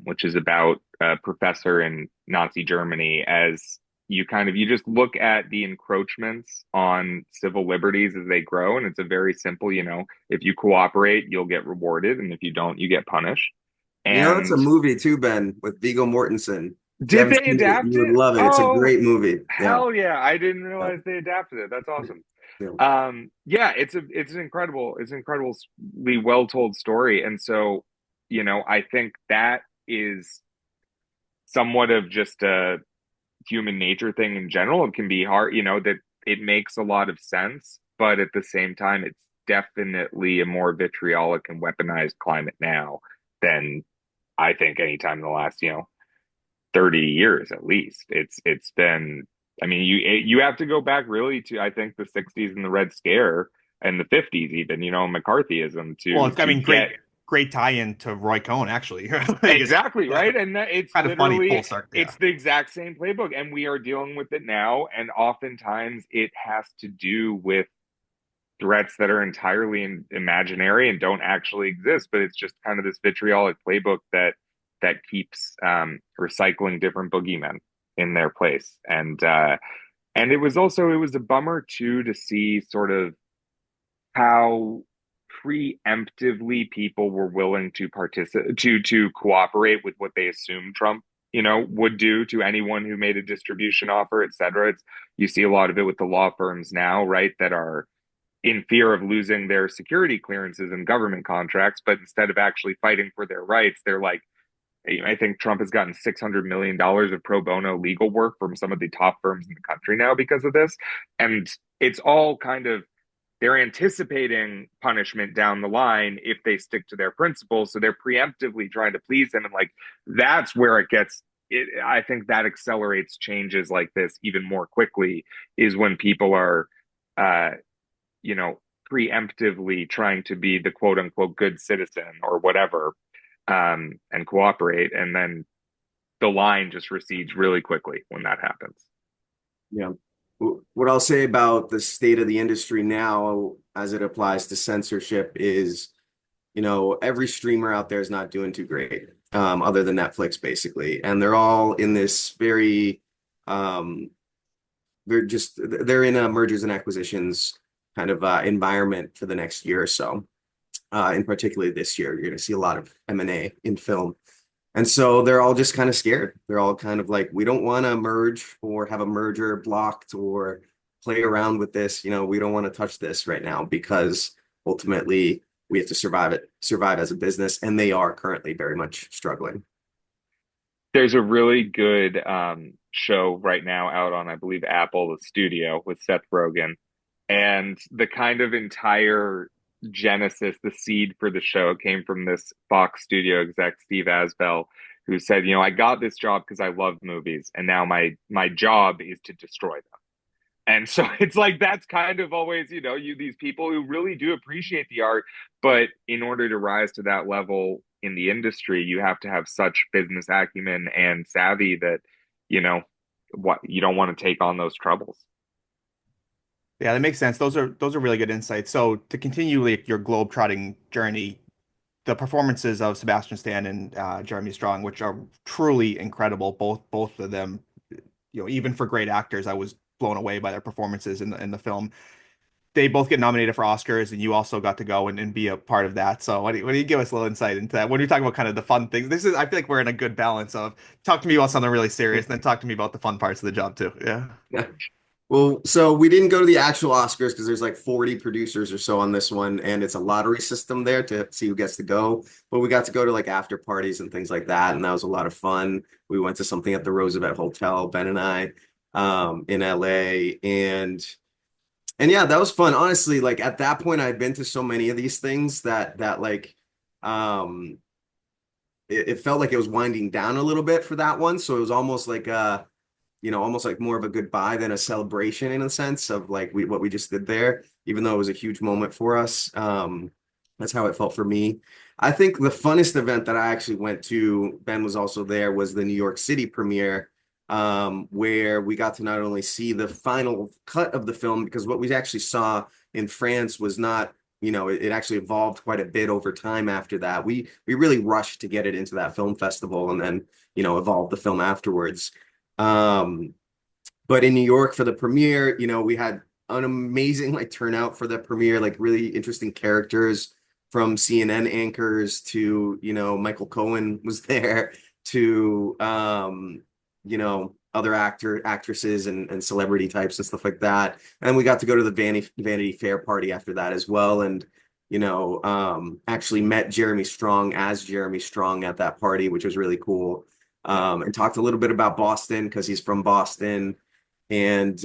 which is about a professor in Nazi Germany as you just look at the encroachments on civil liberties as they grow. And it's a very simple, you know, if you cooperate, you'll get rewarded. And if you don't, you get punished. You know, it's a And movie too, Ben, with Viggo Mortensen. If you did haven't they seen it, adapt you would it? love it. It's a Oh, great movie. Yeah. hell yeah. I didn't Yeah. realize they adapted it. That's awesome. Yeah. Yeah, it's an incredibly well told story. And so, you know, I think that is somewhat of just a human nature thing in general. It can be hard, you know, that it makes a lot of sense, but at the same time, it's definitely a more vitriolic and weaponized climate now than I think any time in the last, 30 years at least. It's been, I mean, you have to go back really to, I think, the 60s and the Red Scare and the 50s even, McCarthyism Well, to it's, I mean, get great tie-in to Roy Cohn, actually. Like, exactly right. And that it's kind of funny, literally full circle. Yeah. it's the exact same playbook, and we are dealing with it now. And oftentimes it has to do with threats that are entirely imaginary and don't actually exist, but it's just kind of this vitriolic playbook that keeps recycling different boogeymen in their place. And it was a bummer too to see sort of how preemptively people were willing to participate to cooperate with what they assumed Trump would do to anyone who made a distribution offer, et cetera. You see a lot of it with the law firms now, right, that are in fear of losing their security clearances and government contracts, but instead of actually fighting for their rights, they're like, I think Trump has gotten $600 million of pro bono legal work from some of the top firms in the country now because of this. And it's all kind of, they're anticipating punishment down the line if they stick to their principles. So they're preemptively trying to please him. And like, that's where I think that accelerates changes like this even more quickly, is when people are, preemptively trying to be the quote unquote good citizen or whatever, and cooperate. And then the line just recedes really quickly when that happens. Yeah. What I'll say about the state of the industry now as it applies to censorship is, every streamer out there is not doing too great, other than Netflix, basically. And they're all in this very, they're in a mergers and acquisitions kind of environment for the next year or so. In particularly this year, you're going to see a lot of M&A in film. And so they're all just kind of scared. They're all kind of like, we don't want to merge or have a merger blocked or play around with this. We don't want to touch this right now because ultimately we have to survive as a business. And they are currently very much struggling. There's a really good show right now out on, I believe, Apple, The Studio, with Seth Rogen. And the kind of entire genesis, the seed for the show, came from this Fox studio exec, Steve Asbell, who said, I got this job because I love movies, and now my job is to destroy them. And so it's like, that's kind of always, these people who really do appreciate the art, but in order to rise to that level in the industry, you have to have such business acumen and savvy that, you don't want to take on those troubles. Yeah, that makes sense. Those are really good insights. So to continue like your globe-trotting journey, the performances of Sebastian Stan and Jeremy Strong, which are truly incredible, both of them, even for great actors, I was blown away by their performances in the film. They both get nominated for Oscars, and you also got to go and be a part of that. So why don't you give us a little insight into that? When you're talking about kind of the fun things, I feel like we're in a good balance of talk to me about something really serious, and then talk to me about the fun parts of the job too. Yeah. Yeah. Well, so we didn't go to the actual Oscars because there's like 40 producers or so on this one, and it's a lottery system there to see who gets to go. But we got to go to like after parties and things like that, and that was a lot of fun. We went to something at the Roosevelt Hotel, Ben and I, in LA, and yeah, that was fun. Honestly, like at that point, I'd been to so many of these things that like, it felt like it was winding down a little bit for that one. So it was almost like almost like more of a goodbye than a celebration in a sense of like what we just did there, even though it was a huge moment for us. That's how it felt for me. I think the funnest event that I actually went to, Ben was also there, was the New York City premiere, where we got to not only see the final cut of the film, because what we actually saw in France was not, it actually evolved quite a bit over time after that. We really rushed to get it into that film festival and then, evolved the film afterwards. But in New York for the premiere, we had an amazing like turnout for the premiere, like really interesting characters from CNN anchors to, Michael Cohen was there to, other actresses and celebrity types and stuff like that. And we got to go to the Vanity Fair party after that as well. And, actually met Jeremy Strong as Jeremy Strong at that party, which was really cool. And talked a little bit about Boston because he's from Boston. And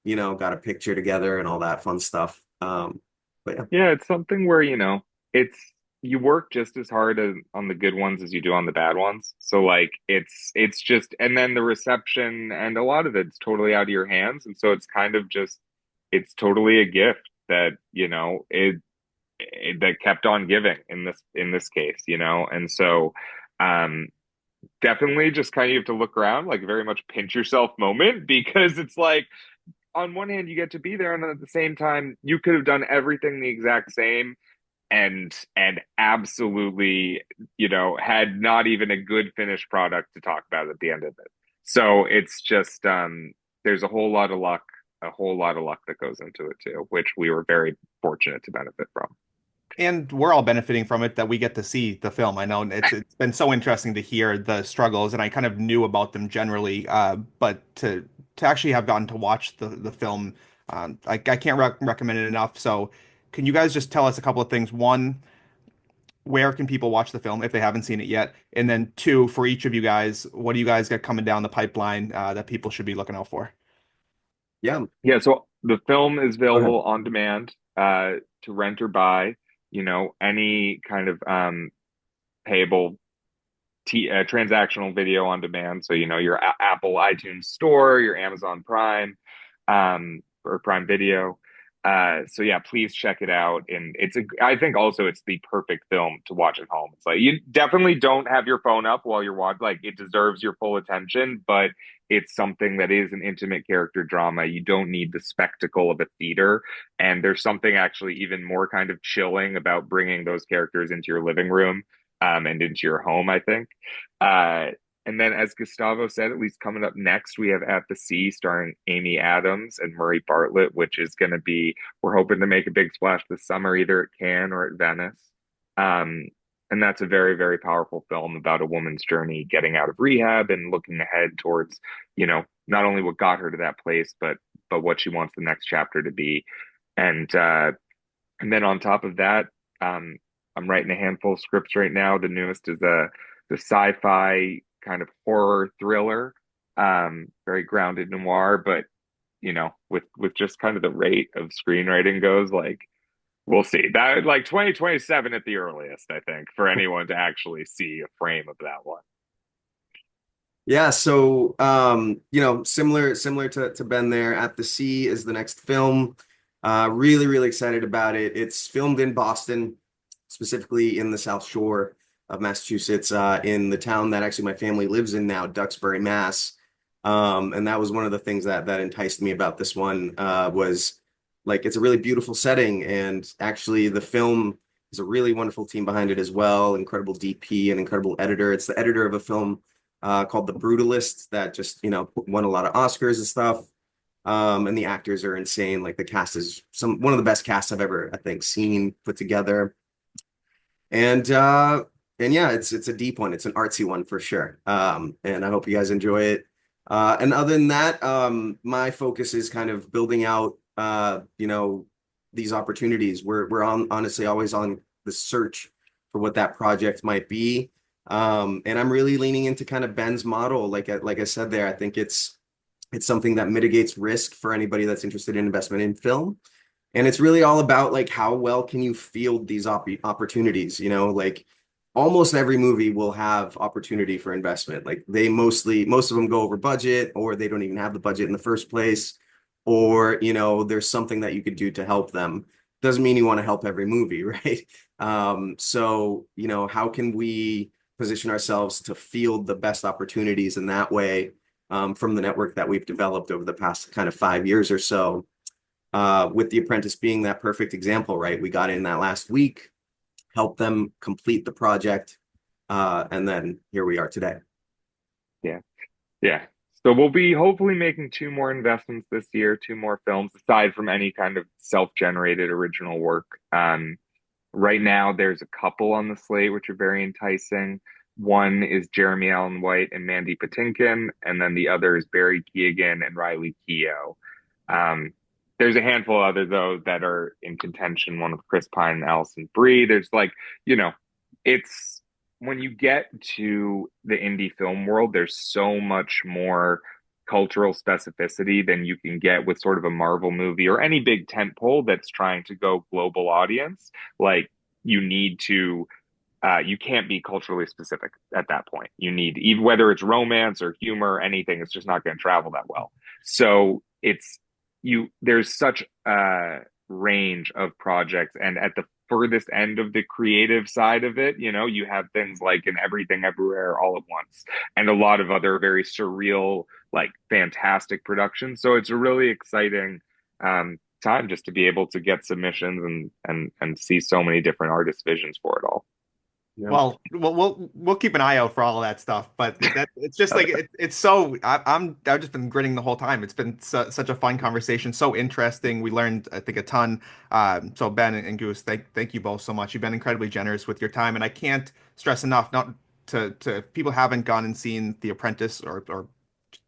got a picture together and all that fun stuff. But yeah. Yeah, it's something where, it's you work just as hard on the good ones as you do on the bad ones. So like it's just, and then the reception and a lot of it's totally out of your hands. And so it's kind of just it's totally a gift that, that kept on giving in this case, And so um definitely just kind of you have to look around, like very much pinch yourself moment, because it's like on one hand you get to be there, and then at the same time you could have done everything the exact same and absolutely, had not even a good finished product to talk about at the end of it. So it's just there's a whole lot of luck that goes into it too, which we were very fortunate to benefit from. And we're all benefiting from it that we get to see the film. I know it's been so interesting to hear the struggles, and I kind of knew about them generally, but to actually have gotten to watch the film, I can't recommend it enough. So, can you guys just tell us a couple of things? One, where can people watch the film if they haven't seen it yet? And then two, for each of you guys, what do you guys got coming down the pipeline that people should be looking out for? Yeah. Yeah, so the film is Go ahead. available on demand to rent or buy, any kind of payable transactional video on demand. So, your Apple iTunes Store, your Amazon Prime, or Prime Video. So yeah, please check it out. And I think also it's the perfect film to watch at home. It's like you definitely don't have your phone up while you're watching. Like it deserves your full attention, but it's something that is an intimate character drama. You don't need the spectacle of a theater. And there's something actually even more kind of chilling about bringing those characters into your living room, and into your home, I think. Uh, and then, as Gustavo said, at least coming up next, we have At the Sea, starring Amy Adams and Murray Bartlett, which is going to be, we're hoping to make a big splash this summer, either at Cannes or at Venice. Um, and that's a very, very powerful film about a woman's journey getting out of rehab and looking ahead towards, not only what got her to that place, but what she wants the next chapter to be. And and then on top of that, um, I'm writing a handful of scripts right now. The newest is the sci-fi kind of horror thriller, very grounded noir, but with just kind of the rate of screenwriting goes, like we'll see that like 2027 at the earliest, I think, for anyone to actually see a frame of that one. Yeah, so similar to Ben there, At the Sea is the next film. Really, really excited about it. It's filmed in Boston, specifically in the South Shore of Massachusetts, in the town that actually my family lives in now, Duxbury, Mass. And that was one of the things that enticed me about this one, was like it's a really beautiful setting, and actually the film is a really wonderful team behind it as well. Incredible DP and incredible editor. It's the editor of a film called The Brutalist that just, won a lot of Oscars and stuff. And the actors are insane. Like the cast is one of the best casts I've ever, I think, seen put together. And yeah, it's a deep one. It's an artsy one for sure. And I hope you guys enjoy it. And other than that, my focus is kind of building out, these opportunities. We're honestly always on the search for what that project might be. And I'm really leaning into kind of Ben's model. Like I said there, I think it's something that mitigates risk for anybody that's interested in investment in film. And it's really all about like how well can you field these opportunities, like almost every movie will have opportunity for investment. Like most of them go over budget, or they don't even have the budget in the first place, or, there's something that you could do to help them. Doesn't mean you want to help every movie, right? So, how can we position ourselves to field the best opportunities in that way, from the network that we've developed over the past kind of 5 years or so, with The Apprentice being that perfect example, right? We got in that last week, helped them complete the project, and then here we are today. Yeah. Yeah. So we'll be hopefully making two more investments this year, two more films, aside from any kind of self-generated original work. Right now, there's a couple on the slate which are very enticing. One is Jeremy Allen White and Mandy Patinkin, and then the other is Barry Keoghan and Riley Keough. There's a handful of others, though, that are in contention. One with Chris Pine and Alison Brie. There's like, it's when you get to the indie film world, there's so much more cultural specificity than you can get with sort of a Marvel movie or any big tentpole that's trying to go global audience. Like you need to you can't be culturally specific at that point. You need, even whether it's romance or humor or anything, it's just not going to travel that well. So it's there's such a range of projects, and at the furthest end of the creative side of it, you have things like an Everything Everywhere All at Once, and a lot of other very surreal, like fantastic productions. So it's a really exciting time just to be able to get submissions and see so many different artists' visions for it all. Yeah. Well, we'll keep an eye out for all of that stuff, but it's just like it's so I've just been grinning the whole time. It's been such a fun conversation, so interesting. We learned, I think, a ton. So Ben and Goose, thank you both so much. You've been incredibly generous with your time, and I can't stress enough, not to if people haven't gone and seen The Apprentice or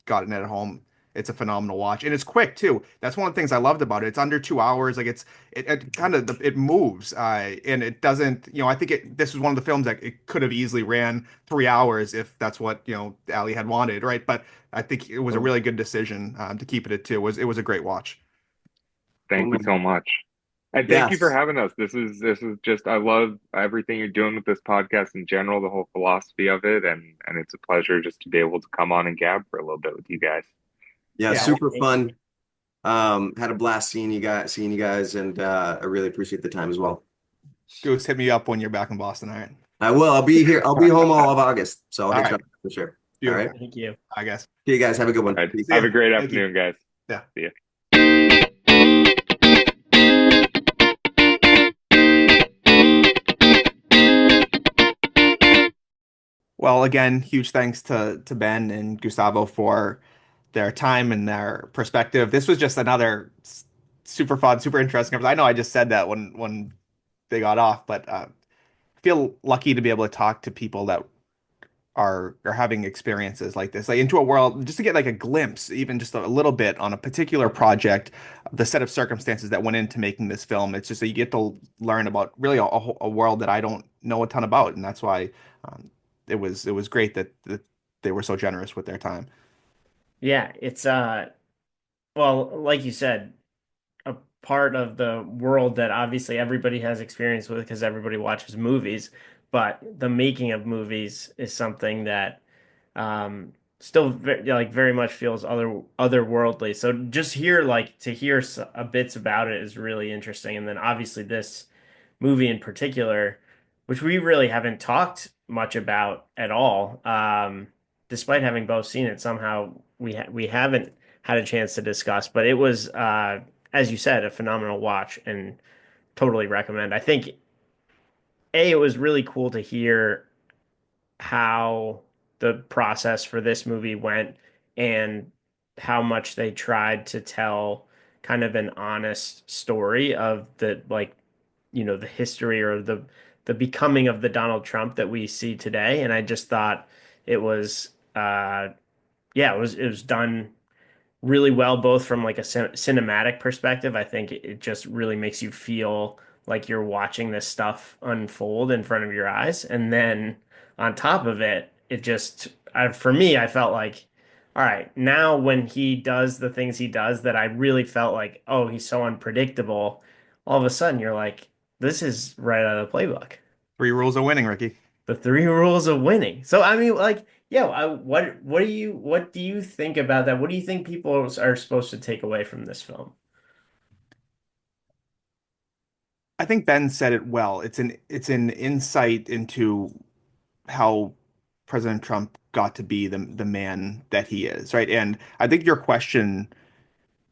gotten it at home. It's a phenomenal watch, and it's quick too. That's one of the things I loved about it. It's under 2 hours. Like it kind of it moves, and it doesn't. I think this was one of the films that it could have easily ran 3 hours if that's what Ali had wanted, right? But I think it was a really good decision to keep it at two. It was a great watch. Thank you so much. And thank you for Yes. having us. This is just, I love everything you're doing with this podcast in general, the whole philosophy of it, and it's a pleasure just to be able to come on and gab for a little bit with you guys. Yeah, Yeah. super fun. Had a blast seeing you guys, and I really appreciate the time as well. Goose, hit me up when you're back in Boston. All right. I will. I'll be here. I'll be home all of August, so I'll All hit you right. up for sure. All Beautiful. right. Thank you. I guess. See you guys. Have a good one. All right. Peace. Have a great Thank you. afternoon, guys. Yeah. See ya. Well, again, huge thanks to Ben and Gustavo for their time and their perspective. This was just another super fun, super interesting episode. I know I just said that when they got off, but I feel lucky to be able to talk to people that are having experiences like this, like into a world, just to get like a glimpse, even just a little bit on a particular project, the set of circumstances that went into making this film. It's just that you get to learn about really a world that I don't know a ton about, and that's why it was great that they were so generous with their time. Yeah, it's well, like you said, a part of the world that obviously everybody has experience with because everybody watches movies, but the making of movies is something that still like very much feels otherworldly. So just to hear bits about it is really interesting. And then obviously this movie in particular, which we really haven't talked much about at all, despite having both seen it, somehow we haven't had a chance to discuss. But it was, as you said, a phenomenal watch and totally recommend. I think it was really cool to hear how the process for this movie went and how much they tried to tell kind of an honest story of the the history or the becoming of the Donald Trump that we see today. And I just thought it was yeah, it was done really well, both from like a cinematic perspective. I think it just really makes you feel like you're watching this stuff unfold in front of your eyes. And then on top of it, for me, I felt like, all right, now when he does the things he does that I really felt like, oh, he's so unpredictable, all of a sudden you're like, this is right out of the playbook. Three rules of winning, Ricky. The three rules of winning. So I mean, like, yeah, what do you think about that? What do you think people are supposed to take away from this film? I think Ben said it well. It's an insight into how President Trump got to be the man that he is, right? And I think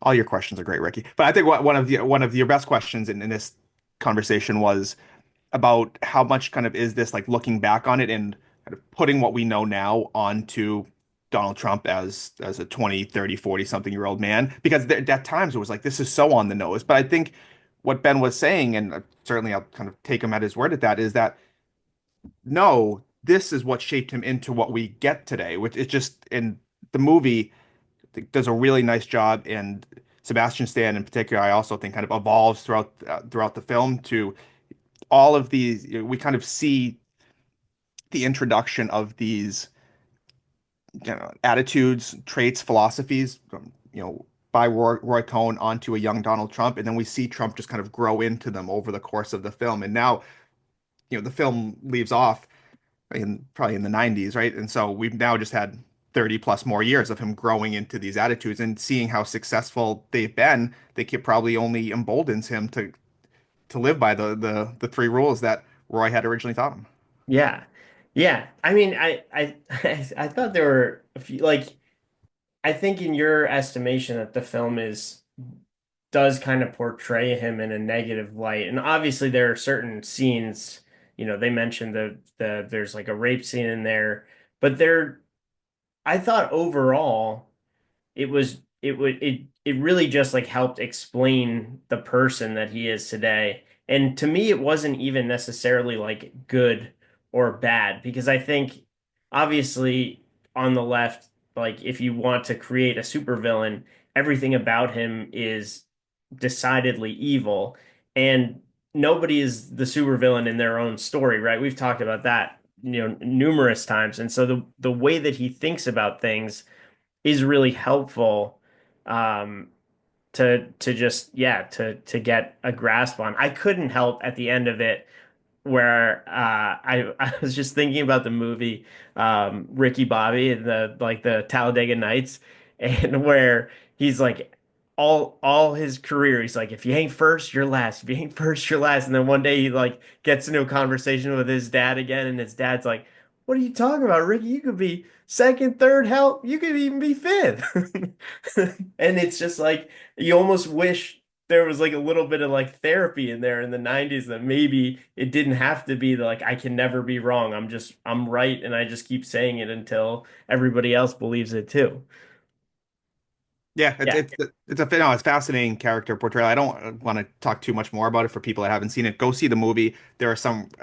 all your questions are great, Ricky. But I think one of your best questions in this conversation was about how much kind of is this like looking back on it and kind of putting what we know now onto Donald Trump as a 20, 30, 40 something year old man, because at times it was like this is so on the nose. But I think what Ben was saying, and certainly I'll kind of take him at his word at that, is that no, this is what shaped him into what we get today, which is just in the movie does a really nice job, and Sebastian Stan in particular, I also think kind of evolves throughout the film to all of these. We kind of see the introduction of these attitudes, traits, philosophies, by Roy Cohn onto a young Donald Trump, and then we see Trump just kind of grow into them over the course of the film. And now, the film leaves off probably in the 90s, right? And so we've now just had 30 plus more years of him growing into these attitudes and seeing how successful they've been. They could probably only emboldens him to live by the three rules that Roy had originally taught him. Yeah. Yeah. I mean, I thought there were a few, like, I think in your estimation that the film does kind of portray him in a negative light. And obviously there are certain scenes, they mentioned there's like a rape scene in there, but I thought overall it really just like helped explain the person that he is today. And to me, it wasn't even necessarily like good or bad because I think obviously on the left, like if you want to create a supervillain, everything about him is decidedly evil, and nobody is the supervillain in their own story, right? We've talked about that, numerous times. And so the way that he thinks about things is really helpful um to just to get a grasp on. I couldn't help at the end of it where I was just thinking about the movie Ricky Bobby and the Talladega Nights, and where he's like all his career he's like, if you ain't first you're last, if you ain't first you're last, and then one day he like gets into a conversation with his dad again, and his dad's like, what are you talking about, Ricky? You could be second, third, hell, you could even be fifth. And it's just like you almost wish there was like a little bit of like therapy in there in the 90s, that maybe it didn't have to be like I can never be wrong. I'm right, and I just keep saying it until everybody else believes it too. Yeah, Yeah. it's fascinating character portrayal. I don't want to talk too much more about it for people that haven't seen it. Go see the movie. There are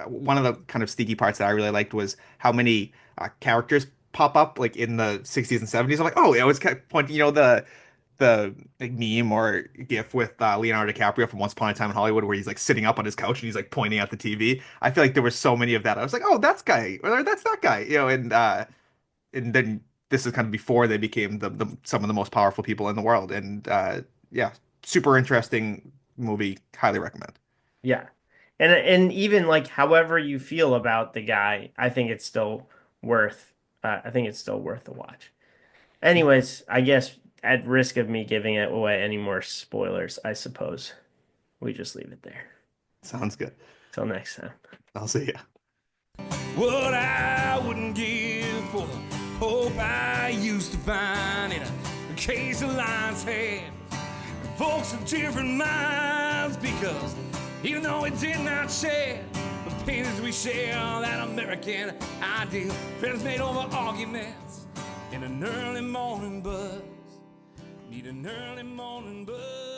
one of the kind of sneaky parts that I really liked was how many characters pop up like in the 60s and 70s. I'm like, oh, it was kind of pointing, the like meme or gif with Leonardo DiCaprio from Once Upon a Time in Hollywood, where he's like sitting up on his couch and he's like pointing at the TV. I feel like there was so many of that. I was like, oh, that's guy, or that's that guy, and then this is kind of before they became some of the most powerful people in the world. And yeah, super interesting movie. Highly recommend. Yeah. And even like however you feel about the guy, worth I think it's still worth the watch. Anyways, I guess at risk of me giving it away any more spoilers, I suppose we just leave it there. Sounds good. Till next time. I'll see you. What I wouldn't give for the hope I used to find in a case of lion's head. Folks of different minds, because even though we did not share the pains we share, that American ideal, friends made over arguments in an early morning buzz. Need an early morning buzz.